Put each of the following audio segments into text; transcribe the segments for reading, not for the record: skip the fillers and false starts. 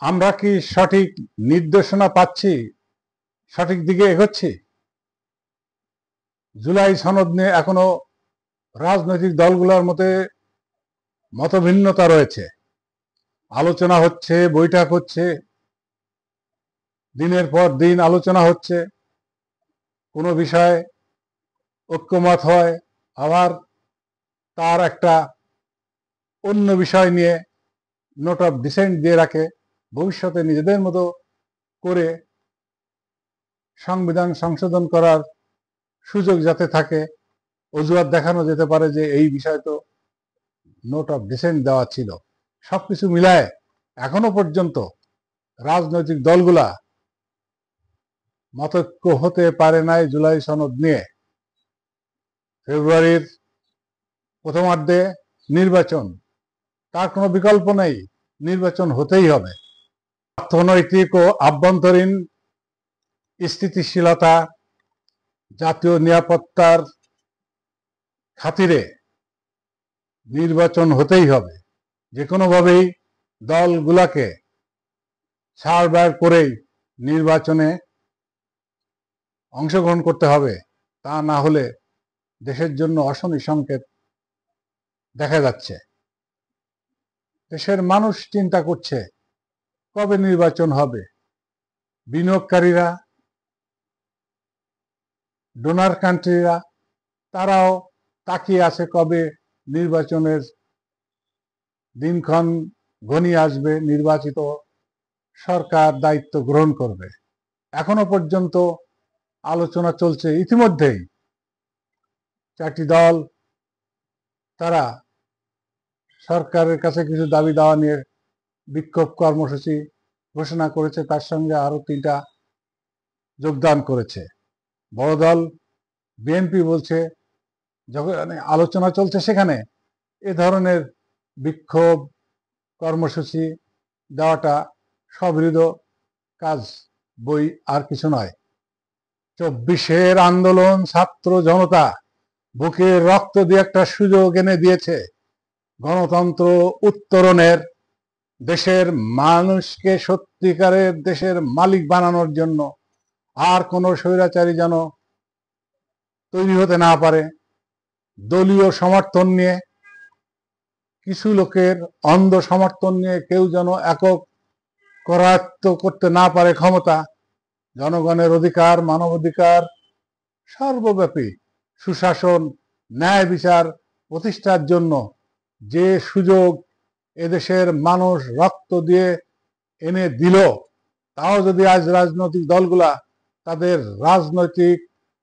আমরা কি সঠিক নির্দেশনা পাচ্ছি, সঠিক দিকে এগোচ্ছি? জুলাই সনদ নিয়ে এখনো রাজনৈতিক দলগুলোর মধ্যে মতভিন্নতা রয়েছে। আলোচনা হচ্ছে, বৈঠক হচ্ছে, দিনের পর দিন আলোচনা হচ্ছে, কোনো বিষয়ে ঐক্যমত হয়, আবার তার একটা অন্য বিষয় নিয়ে নোট অফ ডিসেন্ট দিয়ে রাখে। ভবিষ্যতে নিজেদের মতো করে সংবিধান সংশোধন করার সুযোগ যাতে থাকে, অজুহাত দেখানো যেতে পারে যে এই বিষয় তো নোট অফ ডিসেন্ট দেওয়া ছিল। সবকিছু মিলায় এখনো পর্যন্ত রাজনৈতিক দলগুলা মতৈক্য হতে পারে নাই জুলাই সনদ নিয়ে। ফেব্রুয়ারির প্রথমার্ধে নির্বাচন, তার কোনো বিকল্প নেই, নির্বাচন হতেই হবে। অর্থনৈতিক ও আভ্যন্তরীণ স্থিতিশীলতা, জাতীয় নিরাপত্তার খাতিরে নির্বাচন হতেই হবে। যে কোনোভাবেই দলগুলাকে ছাড় বের করেই নির্বাচনে অংশগ্রহণ করতে হবে, তা না হলে দেশের জন্য অশনি সংকেত দেখা যাচ্ছে। দেশের মানুষ চিন্তা করছে কবে নির্বাচন হবে। বিনিয়োগকারীরা, ডোনার কান্ট্রিরা, তারাও তাকিয়ে আছে কবে নির্বাচনের দিনক্ষণ ঘনিয়ে আসবে, নির্বাচিত সরকার দায়িত্ব গ্রহণ করবে। এখনো পর্যন্ত আলোচনা চলছে। ইতিমধ্যেই 4টি দল তারা সরকারের কাছে কিছু দাবি দাওয়া নিয়ে বিক্ষোভ কর্মসূচি ঘোষণা করেছে, তার সঙ্গে আরো 3টা যোগদান করেছে। বড় দল বিএনপি বলছে যখন আলোচনা চলছে সেখানে এ ধরনের বিক্ষোভ কর্মসূচি দেওয়াটা স্ববিরোধ কাজ, বই আর কিছু নয়। 24-এর আন্দোলন, ছাত্র জনতা বুকের রক্ত দিয়ে একটা সুযোগ এনে দিয়েছে গণতন্ত্র উত্তরণের, দেশের মানুষকে সত্যিকারের দেশের মালিক বানানোর জন্য। আর কোনো স্বৈরাচারী যেন তৈরি হতে না পারে। দলীয় সমর্থন নিয়ে, কিছু লোকের অন্ধ সমর্থন নিয়ে কেউ যেন একক করায়ত্ত করতে না পারে ক্ষমতা। জনগণের অধিকার, মানবাধিকার, সর্বব্যাপী সুশাসন, ন্যায় বিচার প্রতিষ্ঠার জন্য যে সুযোগ এদেশের মানুষ রক্ত দিয়ে এনে দিল, তাও যদি আজ রাজনৈতিক দলগুলা তাদের রাজনৈতিক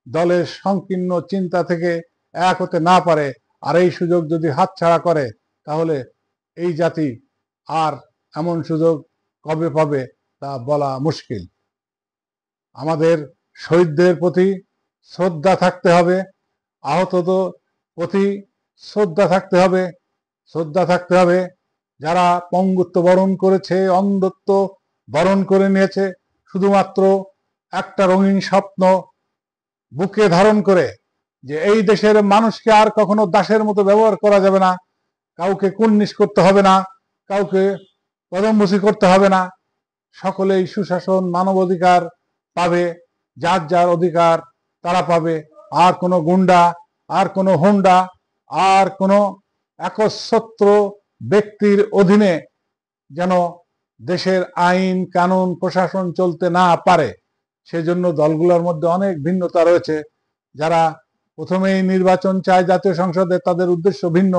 দলের সংকীর্ণ চিন্তা থেকে এক হতে না পারে, আর এই সুযোগ যদি হাতছাড়া করে, তাহলে এই জাতি আর এমন সুযোগ কবে পাবে তা বলা মুশকিল। আমাদের শহীদদের প্রতি শ্রদ্ধা থাকতে হবে, আহতদের প্রতি শ্রদ্ধা থাকতে হবে, শ্রদ্ধা থাকতে হবে যারা পঙ্গুত্ব বরণ করেছে, অন্ধত্ব বরণ করে নিয়েছে, শুধুমাত্র একটা রঙিন স্বপ্ন বুকে ধারণ করে যে এই দেশের মানুষকে আর কখনো দাসের মতো ব্যবহার করা যাবে না, কাউকে কুর্নিশ করতে হবে না, কাউকে কদমবুসি করতে হবে না, সকলেই সুশাসন, মানবাধিকার পাবে, যার যার অধিকার তারা পাবে। আর কোনো গুন্ডা, আর কোনো হুন্ডা, আর কোনো একচ্ছত্র ব্যক্তির অধীনে যেন দেশের আইন কানুন প্রশাসন চলতে না পারে, সেজন্য দলগুলোর মধ্যে অনেক ভিন্নতা রয়েছে। যারা প্রথমেই নির্বাচন চায় জাতীয় সংসদে, তাদের উদ্দেশ্য ভিন্ন।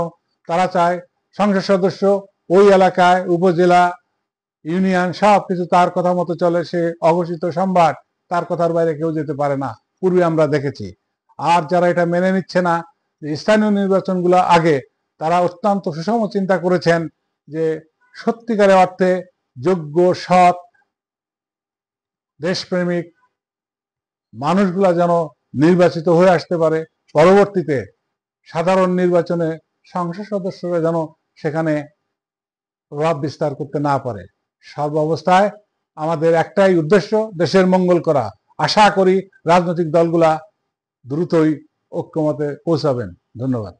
তারা চায় সংসদ সদস্য ওই এলাকায়, উপজেলা, ইউনিয়ন সব কিছু তার কথা মতো চলে, সে অঘোষিত সম্রাট, তার কথার বাইরে কেউ যেতে পারে না, পূর্বে আমরা দেখেছি। আর যারা এটা মেনে নিচ্ছে না যে স্থানীয় নির্বাচনগুলো আগে, তারা অত্যন্ত সুষম চিন্তা করেছেন যে সত্যিকারের অর্থে যোগ্য, সৎ, দেশপ্রেমিক মানুষগুলা যেন নির্বাচিত হয়ে আসতে পারে। পরবর্তীতে সাধারণ নির্বাচনে সংসদ সদস্যরা যেন সেখানে প্রভাব বিস্তার করতে না পারে। সর্বাবস্থায় আমাদের একটাই উদ্দেশ্য, দেশের মঙ্গল করা। আশা করি রাজনৈতিক দলগুলা দ্রুতই ঐক্যমতে পৌঁছাবেন। ধন্যবাদ।